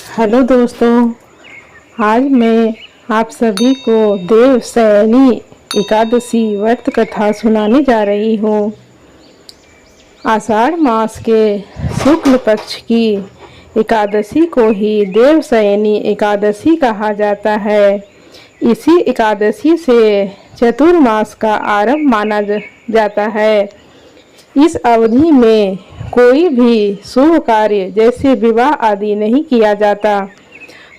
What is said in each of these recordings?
Hello दोस्तों, आज मैं आप सभी को देवशयनी एकादशी व्रत कथा सुनाने जा रही हूँ। आषाढ़ मास के शुक्ल पक्ष की एकादशी को ही देवशयनी एकादशी कहा जाता है। इसी एकादशी से चतुर्मास का आरंभ माना जाता है। इस अवधि में कोई भी शुभ कार्य जैसे विवाह आदि नहीं किया जाता।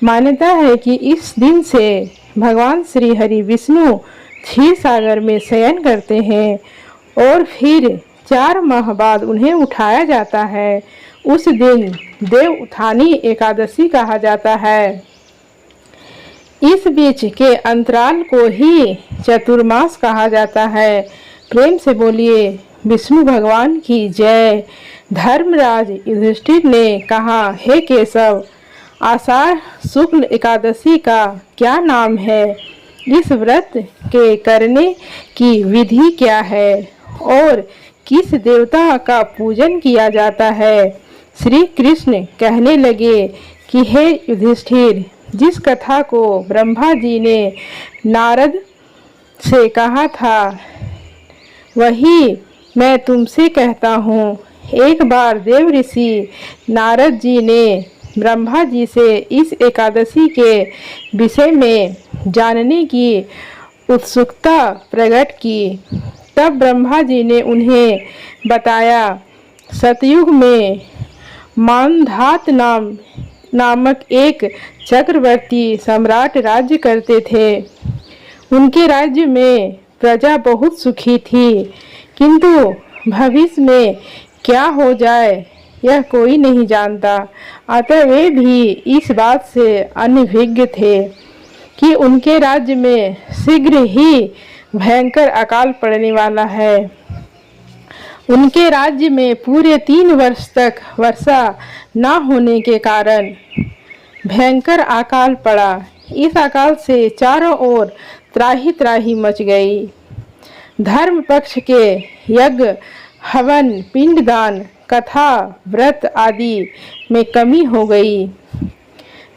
मान्यता है कि इस दिन से भगवान श्री हरि विष्णु क्षीर सागर में शयन करते हैं और फिर 4 माह बाद उन्हें उठाया जाता है। उस दिन देव उत्थानी एकादशी कहा जाता है। इस बीच के अंतराल को ही चतुर्मास कहा जाता है। प्रेम से बोलिए विष्णु भगवान की जय। धर्मराज युधिष्ठिर ने कहा, हे केशव, आषाढ़ शुक्ल एकादशी का क्या नाम है? इस व्रत के करने की विधि क्या है और किस देवता का पूजन किया जाता है? श्री कृष्ण कहने लगे कि हे युधिष्ठिर, जिस कथा को ब्रह्मा जी ने नारद से कहा था वही मैं तुमसे कहता हूँ। एक बार देव ऋषि नारद जी ने ब्रह्मा जी से इस एकादशी के विषय में जानने की उत्सुकता प्रकट की। तब ब्रह्मा जी ने उन्हें बताया, सतयुग में मानधात नामक एक चक्रवर्ती सम्राट राज्य करते थे। उनके राज्य में प्रजा बहुत सुखी थी, किंतु भविष्य में क्या हो जाए यह कोई नहीं जानता। अतः वे भी इस बात से अनभिज्ञ थे कि उनके राज्य में शीघ्र ही भयंकर अकाल पड़ने वाला है। उनके राज्य में पूरे 3 वर्ष तक वर्षा न होने के कारण भयंकर अकाल पड़ा। इस अकाल से चारों ओर त्राही त्राही मच गई। धर्म पक्ष के यज्ञ, हवन, पिंडदान, कथा, व्रत आदि में कमी हो गई।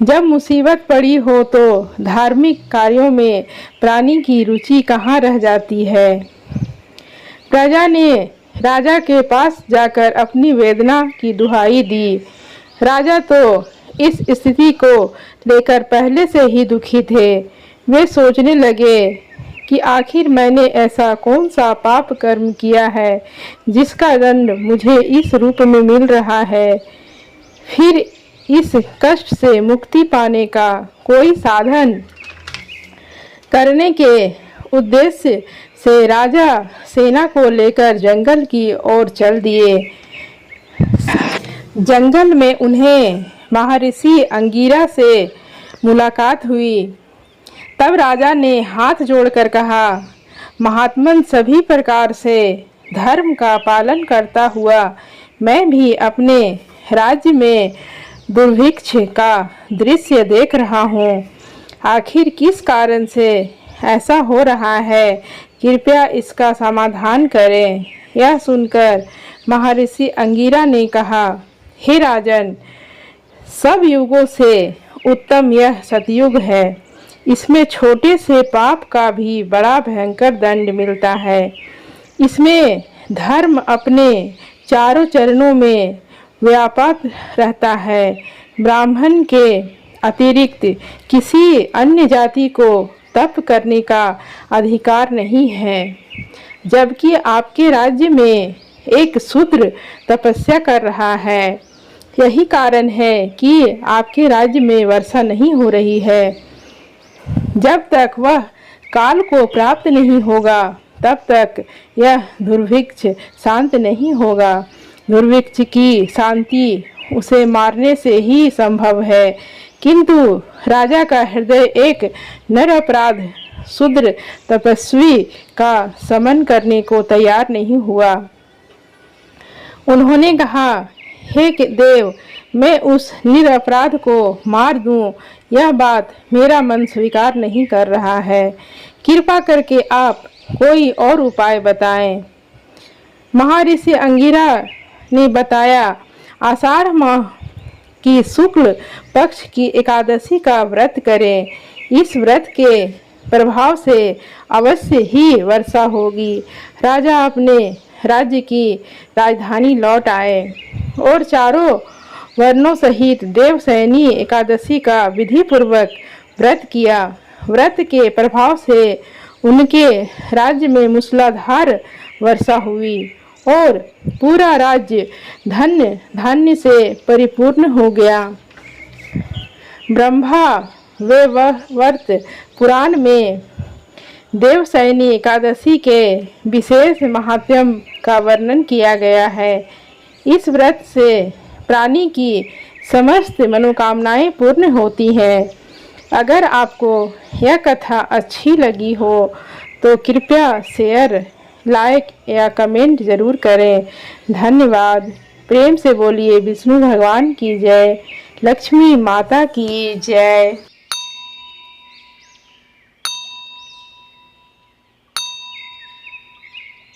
जब मुसीबत पड़ी हो तो धार्मिक कार्यों में प्राणी की रुचि कहाँ रह जाती है। प्रजा ने राजा के पास जाकर अपनी वेदना की दुहाई दी। राजा तो इस स्थिति को लेकर पहले से ही दुखी थे। वे सोचने लगे कि आखिर मैंने ऐसा कौन सा पाप कर्म किया है जिसका दंड मुझे इस रूप में मिल रहा है। फिर इस कष्ट से मुक्ति पाने का कोई साधन करने के उद्देश्य से राजा सेना को लेकर जंगल की ओर चल दिए। जंगल में उन्हें महर्षि अंगिरा से मुलाकात हुई। तब राजा ने हाथ जोड़कर कहा, महात्मन, सभी प्रकार से धर्म का पालन करता हुआ मैं भी अपने राज्य में दुर्भिक्ष का दृश्य देख रहा हूँ। आखिर किस कारण से ऐसा हो रहा है? कृपया इसका समाधान करें। यह सुनकर महर्षि अंगिरा ने कहा, हे राजन, सब युगों से उत्तम यह सतयुग है। इसमें छोटे से पाप का भी बड़ा भयंकर दंड मिलता है। इसमें धर्म अपने चारों चरणों में व्यापक रहता है। ब्राह्मण के अतिरिक्त किसी अन्य जाति को तप करने का अधिकार नहीं है, जबकि आपके राज्य में एक शूद्र तपस्या कर रहा है। यही कारण है कि आपके राज्य में वर्षा नहीं हो रही है। जब तक वह काल को प्राप्त नहीं होगा तब तक यह दुर्भिक्ष शांत नहीं होगा। दुर्भिक्ष की शांति उसे मारने से ही संभव है, किंतु राजा का हृदय एक निरपराध शूद्र तपस्वी का समन करने को तैयार नहीं हुआ। उन्होंने कहा, हे देव, मैं उस निरपराध को मार दूं, यह बात मेरा मन स्वीकार नहीं कर रहा है। कृपा करके आप कोई और उपाय बताएं। महर्षि अंगिरा ने बताया, आषाढ़ माह की शुक्ल पक्ष की एकादशी का व्रत करें। इस व्रत के प्रभाव से अवश्य ही वर्षा होगी। राजा अपने राज्य की राजधानी लौट आए और चारों वर्णों सहित देवशयनी एकादशी का विधि पूर्वक व्रत किया। व्रत के प्रभाव से उनके राज्य में मूसलाधार वर्षा हुई और पूरा राज्य धन्य धान्य से परिपूर्ण हो गया। ब्रह्मा वैवर्त पुराण में देवशयनी एकादशी के विशेष महात्म्य का वर्णन किया गया है। इस व्रत से प्राणी की समस्त मनोकामनाएं पूर्ण होती हैं। अगर आपको यह कथा अच्छी लगी हो तो कृपया शेयर, लाइक या कमेंट ज़रूर करें। धन्यवाद। प्रेम से बोलिए विष्णु भगवान की जय, लक्ष्मी माता की जय।